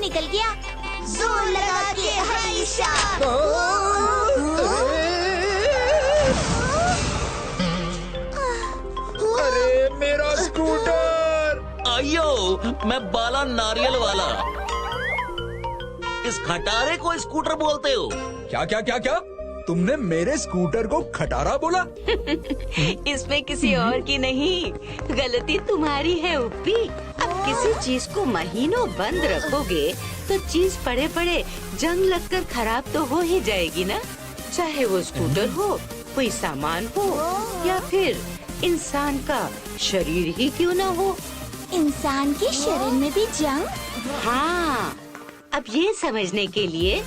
निकल गया। जोर लगा के आयशा। अरे मेरा स्कूटर! आयो, मैं बाला नारियल वाला। इस खटारे को स्कूटर बोलते हो? क्या क्या क्या क्या? तुमने मेरे स्कूटर को खटारा बोला? इसमें किसी और की नहीं, गलती तुम्हारी है उप्पी। अब किसी चीज को महीनों बंद रखोगे तो चीज पड़े पड़े जंग लगकर खराब तो हो ही जाएगी ना। चाहे वो स्कूटर हो, कोई सामान हो या फिर इंसान का शरीर ही क्यों ना हो। इंसान के शरीर में भी जंग? हाँ, अब ये समझने के लिए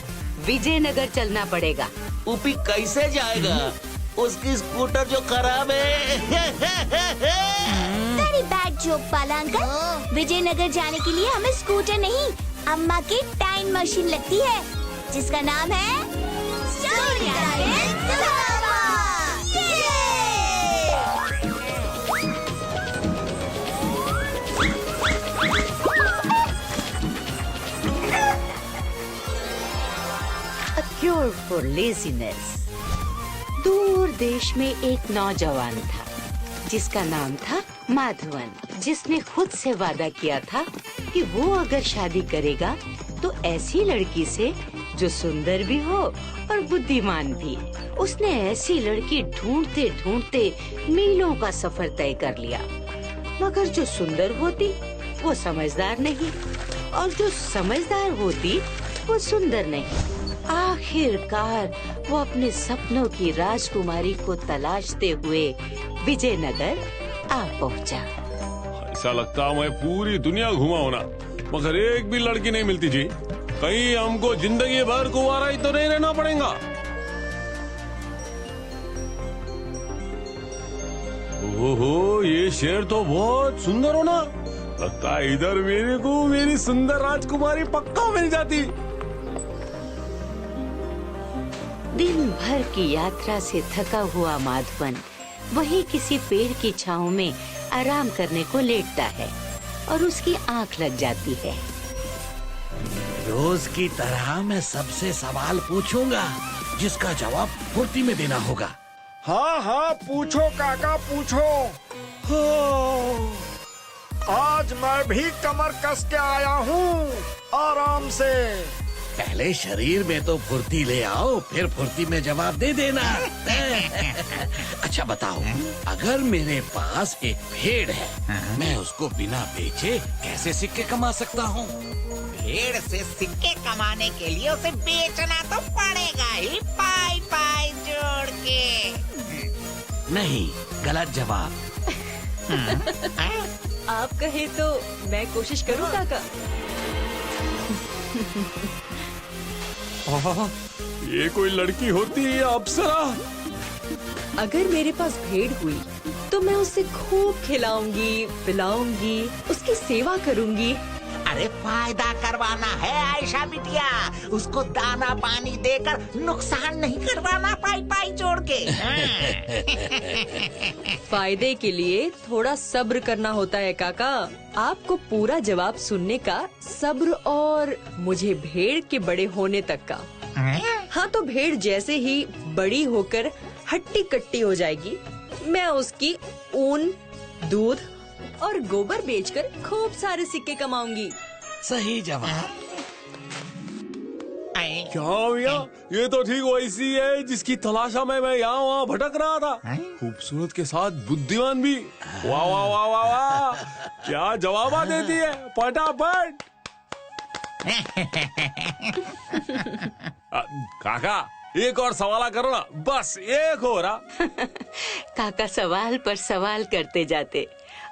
विजयनगर चलना पड़ेगा। उपी कैसे जाएगा? उसकी स्कूटर जो खराब है। वेरी बैड जोक बाला अंकल। विजयनगर जाने के लिए हमें स्कूटर नहीं, अम्मा की टाइम मशीन लगती है, जिसका नाम है Suryanarayan Sudama. A cure for laziness। दूर देश में एक नौजवान था जिसका नाम था माधवन, जिसने खुद से वादा किया था कि वो अगर शादी करेगा तो ऐसी लड़की से जो सुंदर भी हो और बुद्धिमान भी। उसने ऐसी लड़की ढूंढते ढूंढते मीलों का सफर तय कर लिया, मगर जो सुंदर होती वो समझदार नहीं और जो समझदार होती वो सुंदर नहीं। आखिरकार वो अपने सपनों की राजकुमारी को तलाशते हुए विजयनगर आ पहुंचा। ऐसा लगता मैं पूरी दुनिया घुमा हूं ना, मगर एक भी लड़की नहीं मिलती जी। कहीं हमको जिंदगी भर कुंवारा ही तो नहीं रहना पड़ेगा। ओहो, ये शेर तो बहुत सुंदर हो ना। लगता है इधर मेरे को मेरी सुंदर राजकुमारी पक्का मिल जाती। दिन भर की यात्रा से थका हुआ माधवन वहीं किसी पेड़ की छांव में आराम करने को लेटता है और उसकी आंख लग जाती है। रोज की तरह मैं सबसे सवाल पूछूंगा, जिसका जवाब फुर्ती में देना होगा। हाँ हाँ पूछो काका पूछो। हाँ, आज मैं भी कमर कस के आया हूँ आराम से। पहले शरीर में तो फुर्ती ले आओ, फिर फुर्ती में जवाब दे देना। अच्छा बताओ, अगर मेरे पास एक भेड़ है, मैं उसको बिना बेचे कैसे सिक्के कमा सकता हूँ? भेड़ से सिक्के कमाने के लिए उसे बेचना तो पड़ेगा ही, पाई पाई जोड़ के। नहीं, गलत जवाब। आप कहे तो मैं कोशिश करूँ काका। ये कोई लड़की होती है या अप्सरा? अगर मेरे पास भेड़ हुई तो मैं उसे खूब खिलाऊंगी, पिलाऊंगी, उसकी सेवा करूंगी। अरे फायदा करवाना है आयशा बिटिया, उसको दाना पानी देकर नुकसान नहीं करवाना, पाई पाई जोड़ के। फायदे के लिए थोड़ा सब्र करना होता है काका। आपको पूरा जवाब सुनने का सब्र और मुझे भेड़ के बड़े होने तक का। हाँ, तो भेड़ जैसे ही बड़ी होकर हट्टी कट्टी हो जाएगी, मैं उसकी ऊन, दूध और गोबर बेचकर खूब सारे सिक्के कमाऊंगी। सही जवाब। क्या भैया, ये तो ठीक वैसी है जिसकी तलाशा में मैं यहाँ वहाँ भटक रहा था। खूबसूरत के साथ बुद्धिमान भी। वाह वाह वाह वाह वाह, क्या जवाब देती है फटाफट। काका, एक और सवाल करो ना, बस एक हो रहा। काका सवाल पर सवाल करते जाते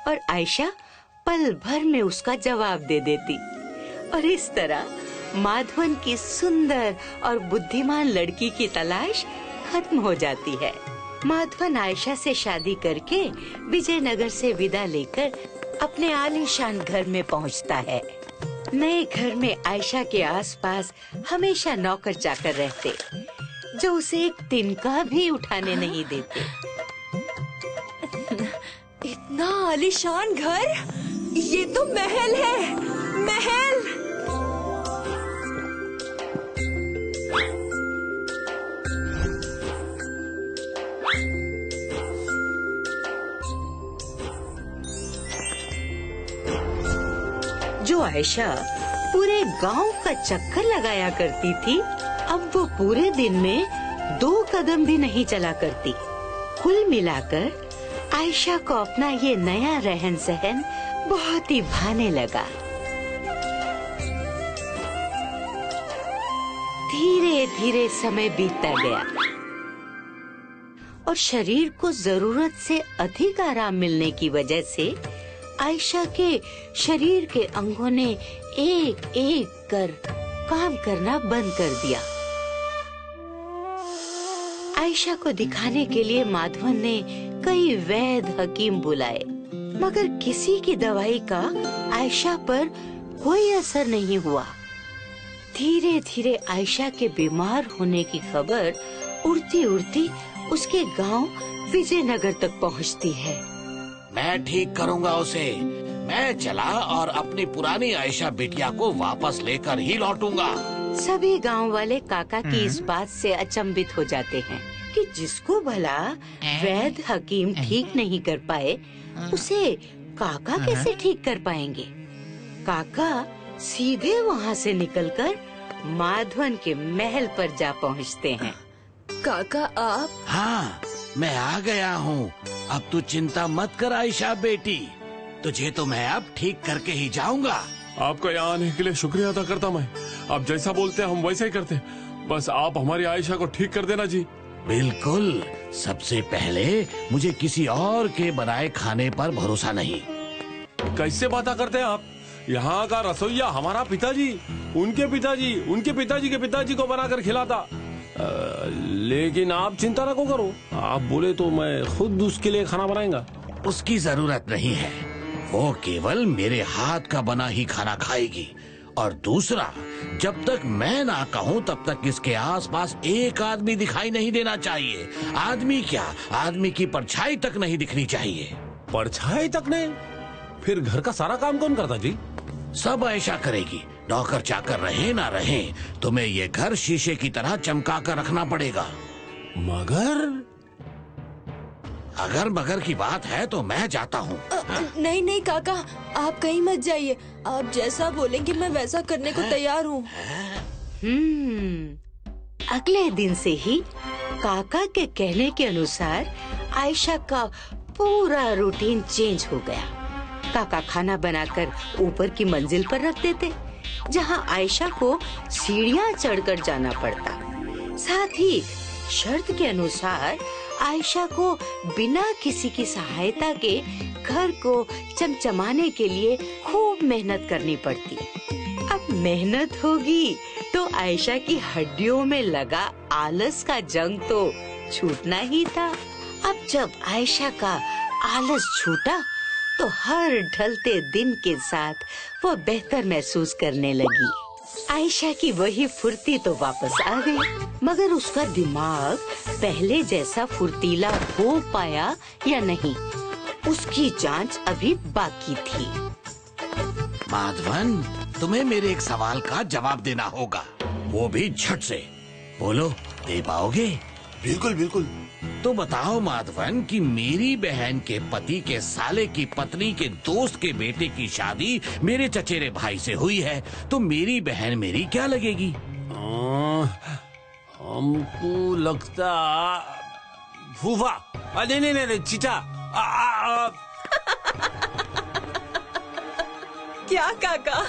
और आयशा पल भर में उसका जवाब दे देती और इस तरह माधवन की सुंदर और बुद्धिमान लड़की की तलाश खत्म हो जाती है। माधवन आयशा से शादी करके विजयनगर से विदा लेकर अपने आलीशान घर में पहुंचता है। नए घर में आयशा के आसपास हमेशा नौकर चाकर रहते, जो उसे एक तिनका भी उठाने नहीं देते। इतना आलीशान घर, ये तो महल है, महल। आयशा पूरे गांव का चक्कर लगाया करती थी, अब वो पूरे दिन में 2 कदम भी नहीं चला करती। कुल मिलाकर आयशा को अपना ये नया रहन सहन बहुत ही भाने लगा। धीरे धीरे समय बीतता गया और शरीर को जरूरत से अधिक आराम मिलने की वजह से आयशा के शरीर के अंगों ने एक एक कर काम करना बंद कर दिया। आयशा को दिखाने के लिए माधवन ने कई वैद्य हकीम बुलाए, मगर किसी की दवाई का आयशा पर कोई असर नहीं हुआ। धीरे धीरे आयशा के बीमार होने की खबर उड़ती उड़ती उसके गांव विजयनगर तक पहुंचती है। मैं ठीक करूंगा उसे। मैं चला और अपनी पुरानी आयशा बिटिया को वापस लेकर ही लौटूंगा। सभी गांव वाले काका की इस बात से अचंभित हो जाते हैं कि जिसको भला वैद्य हकीम ठीक नहीं कर पाए, उसे काका कैसे ठीक कर पाएंगे। काका सीधे वहाँ से निकलकर माधवन के महल पर जा पहुँचते हैं। काका आप? हाँ, मैं आ गया हूँ। अब तू चिंता मत कर आयशा बेटी, तुझे तो मैं अब ठीक करके ही जाऊंगा। आपका यहाँ आने के लिए शुक्रिया अदा करता मैं। आप जैसा बोलते हैं हम वैसा ही करते। बस आप हमारी आयशा को ठीक कर देना जी। बिल्कुल। सबसे पहले मुझे किसी और के बनाए खाने पर भरोसा नहीं। कैसे बात करते हैं आप? यहाँ का रसोइया हमारा पिताजी, उनके पिताजी के पिताजी को बनाकर खिलाता। लेकिन आप चिंता न करो, आप बोले तो मैं खुद उसके लिए खाना बनाएगा। उसकी जरूरत नहीं है, वो केवल मेरे हाथ का बना ही खाना खाएगी। और दूसरा, जब तक मैं ना कहूँ तब तक इसके आसपास एक आदमी दिखाई नहीं देना चाहिए। आदमी क्या, आदमी की परछाई तक नहीं दिखनी चाहिए। परछाई तक नहीं? फिर घर का सारा काम कौन करता जी? सब ऐसा करेगी। नौकर चाकर रहे ना रहे, तुम्हें ये घर शीशे की तरह चमका कर रखना पड़ेगा। मगर अगर मगर की बात है तो मैं जाता हूँ। नहीं नहीं काका, आप कहीं मत जाइए। आप जैसा बोलेंगे मैं वैसा करने को तैयार हूँ। अगले दिन से ही काका के कहने के अनुसार आयशा का पूरा रूटीन चेंज हो गया। काका खाना बनाकर ऊपर की मंजिल पर रख देते, जहाँ आयशा को सीढ़ियाँ चढ़कर जाना पड़ता। साथ ही शर्त के अनुसार आयशा को बिना किसी की सहायता के घर को चमचमाने के लिए खूब मेहनत करनी पड़ती। अब मेहनत होगी तो आयशा की हड्डियों में लगा आलस का जंग तो छूटना ही था। अब जब आयशा का आलस छूटा तो हर ढलते दिन के साथ वो बेहतर महसूस करने लगी। आयशा की वही फुर्ती तो वापस आ गई, मगर उसका दिमाग पहले जैसा फुर्तीला हो पाया या नहीं, उसकी जांच अभी बाकी थी। माधवन, तुम्हें मेरे एक सवाल का जवाब देना होगा, वो भी झट से। बोलो, दे पाओगे? बिल्कुल बिल्कुल। तो बताओ माधवन कि मेरी बहन के पति के साले की पत्नी के दोस्त के बेटे की शादी मेरे चचेरे भाई से हुई है, तो मेरी बहन मेरी क्या लगेगी? हमको लगता फूफा। नहीं चीचा। क्या काका,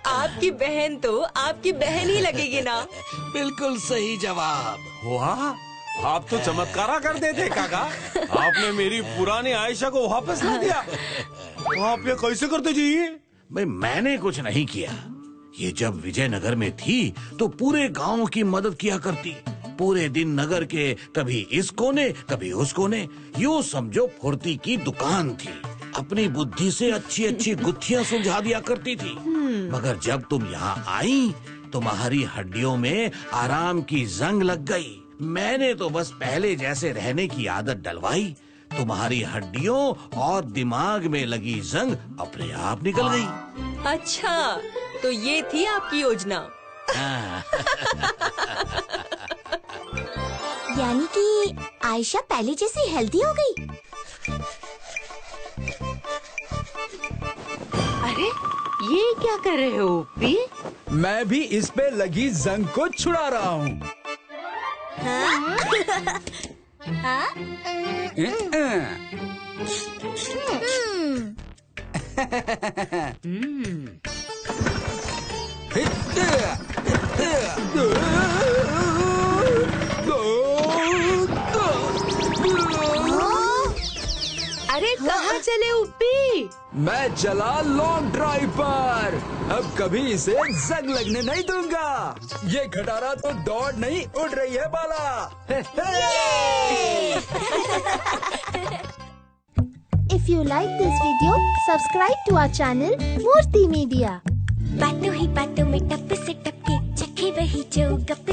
आपकी बहन तो आपकी बहन ही लगेगी ना? बिल्कुल सही जवाब। वाह, आप तो चमत्कारा कर देते काका। आपने मेरी पुरानी आयशा को वापस ला दिया। आप ये कैसे करते जी? मैंने कुछ नहीं किया। ये जब विजयनगर में थी तो पूरे गांव की मदद किया करती। पूरे दिन नगर के कभी इस कोने कभी उस कोने, यूँ समझो फुर्ती की दुकान थी। अपनी बुद्धि से अच्छी अच्छी गुत्थियां सुलझा दिया करती थी। मगर जब तुम यहाँ आई, तुम्हारी हड्डियों में आराम की जंग लग गई। मैंने तो बस पहले जैसे रहने की आदत डलवाई। तुम्हारी हड्डियों और दिमाग में लगी जंग अपने आप निकल गई। अच्छा, तो ये थी आपकी योजना। यानी कि आयशा पहले जैसी हेल्दी हो गई। अरे ये क्या कर रहे हो उपी? मैं भी इस पे लगी जंग को छुड़ा रहा हूँ। अरे कहाँ चले उपी? मैं चला लॉन्ग ड्राइव पर। अब कभी इसे जंग लगने नहीं दूंगा। ये खटारा तो दौड़ नहीं उड़ रही है बाला। If you like this video, subscribe to our channel Murthy Media. बातों ही बातों में टप से टपके चखे वही जो गप